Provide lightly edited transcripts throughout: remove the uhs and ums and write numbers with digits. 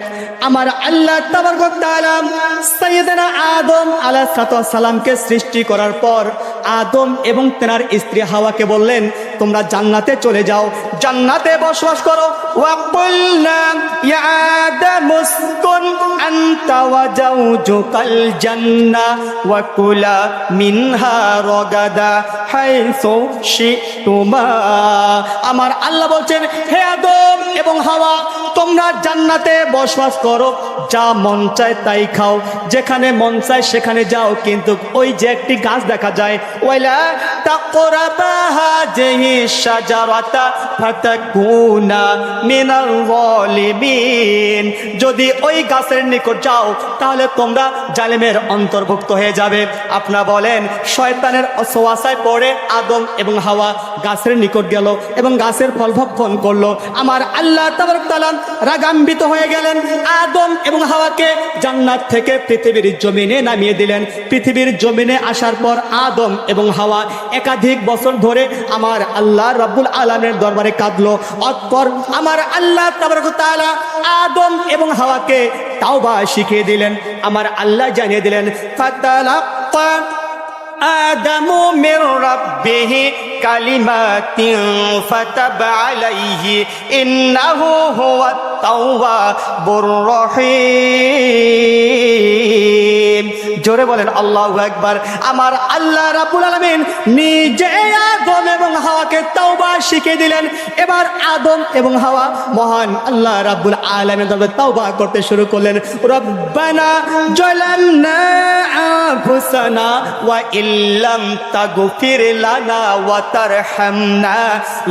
আমার আল্লাহ তাবারক ওয়া তাআলা সাইয়েদনা আদম আলাইহিস সালামকে সৃষ্টি করার পর আদম এবং তেনার স্ত্রী হাওয়াকে বললেন, তোমরা জান্নাতে চলে যাও, জান্নাতে বসবাস করো। ওয়া কুলনা ইয়া আদামু উসকুন আনতা ওয়া যাওজুকাল জান্নাহ ওয়া কুলা মিনহা রাগাদা হাইসু শিতুমা। আমার আল্লাহ বলছেন, হে আদম এবং হাওয়া, তোমরা জান্নাতে বসবাস করো, যা মন চায় তাই খাও, যেখানে মন চায় সেখানে যাও, কিন্তু ওই যে একটি গাছ দেখা যায়, ওয়ালা তাকরাবা হাযিহি শাজারাতা ফাতাকুনা মিনাল যালিমিন। যদি ওই গাছের নিকট যাও তাহলে তোমরা জালেমের অন্তর্ভুক্ত হয়ে যাবে। আপনারা বলেন, শয়তানের ওয়াসওয়াসায় পড়ে আদম এবং হাওয়া গাছের নিকট গেল এবং গাছের ফল ভক্ষণ করলো। আমার আল্লাহ তাবারক ওয়া তাআলা রাগান্বিত হয়ে গেলেন, আদম এবং হাওয়াকে জান্নাত থেকে পৃথিবীর জমিনে নামিয়ে দিলেন। পৃথিবীর জমিনে আসার পর আদম এবং হাওয়া একাধিক বছর ধরে আমার আল্লাহ রাব্বুল আলামিনের দরবারে কাঁদলো। অতঃপর আমার আল্লাহ তাবারক ওয়া তাআলা আদম এবং হাওয়াকে তাওবা শিখিয়ে দিলেন। আমার আল্লাহ জানিয়ে দিলেন, ফাতালাক্কা আদামু মির রাব্বিহি কালিমাতিন ফাতাবা আলাইহি ইন্নাহু হুয়াত তাওয়াবুর রহিম। জোরে বলেন আল্লাহু আকবার। আমার আল্লাহ রাব্বুল আলামিন নিজে আদম এবং হাওয়াকে তাওবা শিখিয়ে দিলেন। এবার আদম এবং হাওয়া মহান আল্লাহ রাব্বুল আলামিনের দরবারে তাওবা করতে শুরু করলেন। রব্বানা জালামনা আনফুসানা ওয়া ইল্লাম তাগফির লানা ওয়া তারহামনা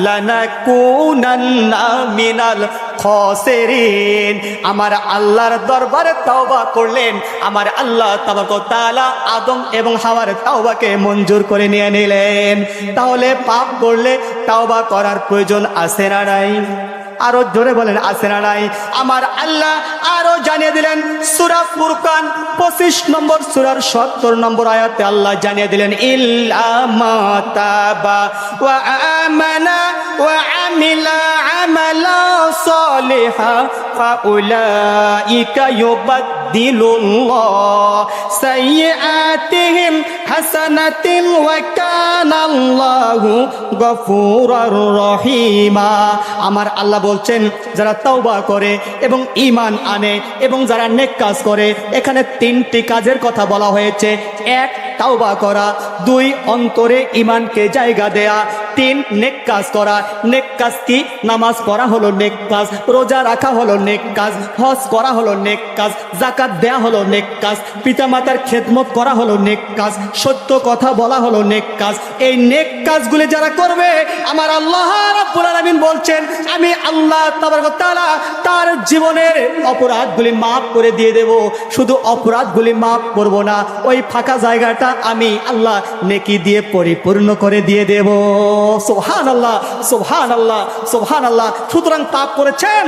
লানাকুনান্না মিনাল খাসিরিন। আমার আল্লাহর দরবারে তাওবা করলেন। আমার আল্লাহ তাবারক ওয়া তাআলা আদম এবং হাওয়ার তাওবাকে মঞ্জুর করে নিয়ে নিলেন। তাহলে পাপ করলে তাওবা করার প্রয়োজন আছে না নাই? আরো জোরে বলেন, আছে না নাই? আমার আল্লাহ আরো জানিয়ে দিলেন সূরা ফুরকান 25 নম্বর সূরার 70 নম্বর আয়াতে আল্লাহ জানিয়ে দিলেন, ইল্লা মা তাবা ওয়া আমানা ওয়া আমিলা আমালা সালিহা ফাউলাইকা ইউবাদদিলুল্লাহ সাইয়্যাতিহিম হাসানাতিন ওয়া কানাল্লাহু গফুরার রহিমা। আমার আল্লাহ বলছেন, যারা তাওবা করে এবং ঈমান আনে এবং যারা নেক কাজ করে, এখানে 3টি কাজের কথা বলা হয়েছে। 1 তাওবা করা, 2 অন্তরে ঈমানকে জায়গা দেয়া, 3 নেক কাজ করা। নেক কাজ কি? নামাজ পড়া হলো নেক কাজ, রোজা রাখা হলো নেক কাজ, হজ করা হলো নেক কাজ, যাকাত দেয়া হলো নেক কাজ, পিতামাতার খেদমত করা হলো নেক কাজ, সত্য কথা বলা হলো নেক কাজ। এই নেক কাজগুলি যারা করবে, আমার আল্লাহ রাব্বুল আলামিন বলছেন, আমি আল্লাহ তাবারক ওয়া তাআলা তার জীবনের অপরাধগুলি মাফ করে দিয়ে দেব। শুধু অপরাধগুলি মাফ করব না, ওই ফাঁকা জায়গাটা আমি আল্লাহ নেকি দিয়ে পরিপূর্ণ করে দিয়ে দেব। সুবহানাল্লাহ, সুবহানাল্লাহ, সুবহানাল্লাহ। সুতরাং পাপ করেছেন,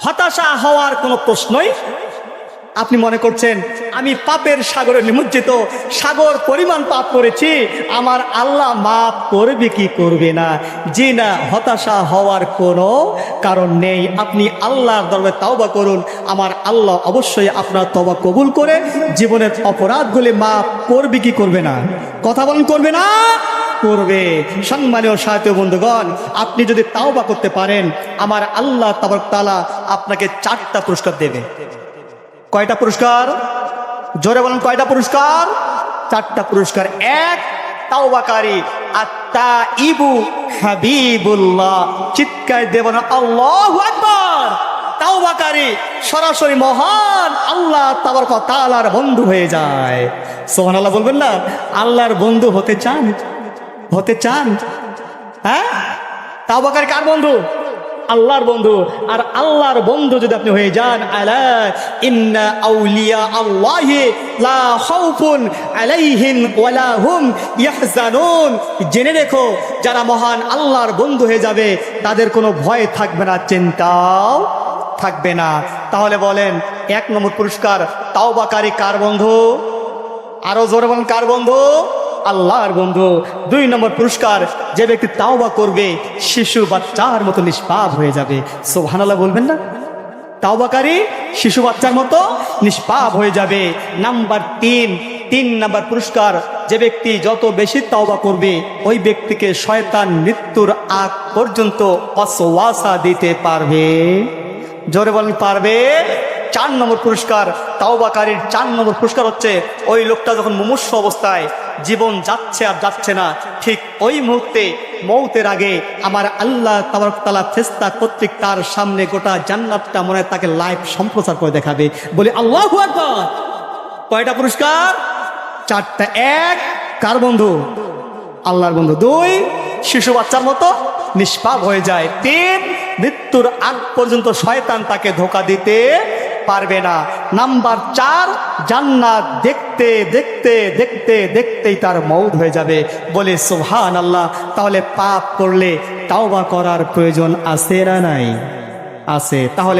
হতাশা হওয়ার কোনো প্রশ্নই। আপনি মনে করছেন আমি পাপের সাগরে নিমজ্জিত, সাগর পরিমাণ পাপ করেছি, আমার আল্লাহ মাফ করবে কি করবে না? জি না, হতাশা হওয়ার কোনো কারণ নেই। আপনি আল্লাহর দরবারে তাওবা করুন, আমার আল্লাহ অবশ্যই আপনার তওবা কবুল করে জীবনের অপরাধগুলি মাফ করবে কি করবে না? কথা বলেন, করবে না? করবে। সম্মানীয় সাথী বন্ধুগণ, আপনি যদি তাওবা করতে পারেন, আমার আল্লাহ তাবারক ওয়া তাআলা আপনাকে 4টা পুরস্কার দেবে। কয়টা পুরস্কার? জোরে বলেন, কয়টা পুরস্কার? 4টা পুরস্কার। 1, তাওবাকারী আত-তাইবু হাবিবুল্লাহ। চিৎকার দেব না আল্লাহু আকবার। তাওবাকারী সরাসরি মহান আল্লাহ তাবারক ওয়া তাআলার বন্ধু হয়ে যায়। সুবহানাল্লাহ বলবেন না? আল্লাহর বন্ধু হতে চান? হতে চান? হ্যাঁ? তাওবাকারী কার বন্ধু? আল্লাহর বন্ধু। আর আল্লাহর বন্ধু যদি আপনি হয়ে যান, আলা ইন্না আউলিয়া আল্লাহি লা খাউফুন আলাইহিম ওয়ালা হুম ইয়াহজানুন। জেনে রেখো, যারা মহান আল্লাহর বন্ধু হয়ে যাবে তাদের কোনো ভয় থাকবে না, চিন্তাও থাকবে না। তাহলে বলেন, 1 নম্বর পুরস্কার তাওবাকারী কার বন্ধু? আরো জোরে বলেন, কার বন্ধু? আল্লাহর বন্ধু। 2 নম্বর পুরস্কার, যে ব্যক্তি তাওবা করবে শিশু বাচ্চার মতো নিষ্পাপ হয়ে যাবে। সুবহানাল্লাহ বলবেন না? তাওবাকারী শিশু বাচ্চার মতো নিষ্পাপ হয়ে যাবে। নাম্বার 3 নাম্বার পুরস্কার, যে ব্যক্তি যত বেশি তাওবা করবে ওই ব্যক্তিকে শয়তান মৃত্যুর আগ পর্যন্ত ওয়াসওয়াসা দিতে পারবে। জোরে বলেন পারবে। 4 নম্বর পুরস্কার, তাওবাকারীর 4 নম্বর পুরস্কার হচ্ছে ওই লোকটা যখন মুমূর্ষু অবস্থায় জীবন যাচ্ছে আর যাচ্ছে না, ঠিক ওই মুহূর্তে মৌতের আগে আমার আল্লাহ তাবারক তাআলা ফেরেশতা কর্তৃক তার সামনে গোটা জান্নাতটা মনে হয় তাকে লাইভ সম্প্রচার করে দেখাবে। বলে আল্লাহু আকবার। কয়টা পুরস্কার? 4টা। 1 কার বন্ধু? আল্লাহর বন্ধু। 2 শিশু বাচ্চার মতো নিষ্পাপ হয়ে যায়। 3 মৃত্যুর আগ পর্যন্ত শয়তান তাকে ধোঁকা দিতে পারবে না। নাম্বার 4 জান্নাত দেখতে দেখতে দেখতে দেখতেই তার মওত হয়ে যাবে। বলে সুবহানাল্লাহ। তাহলে পাপ করলে তাওবা করার প্রয়োজন আছে না নাই? আছে। তাহলে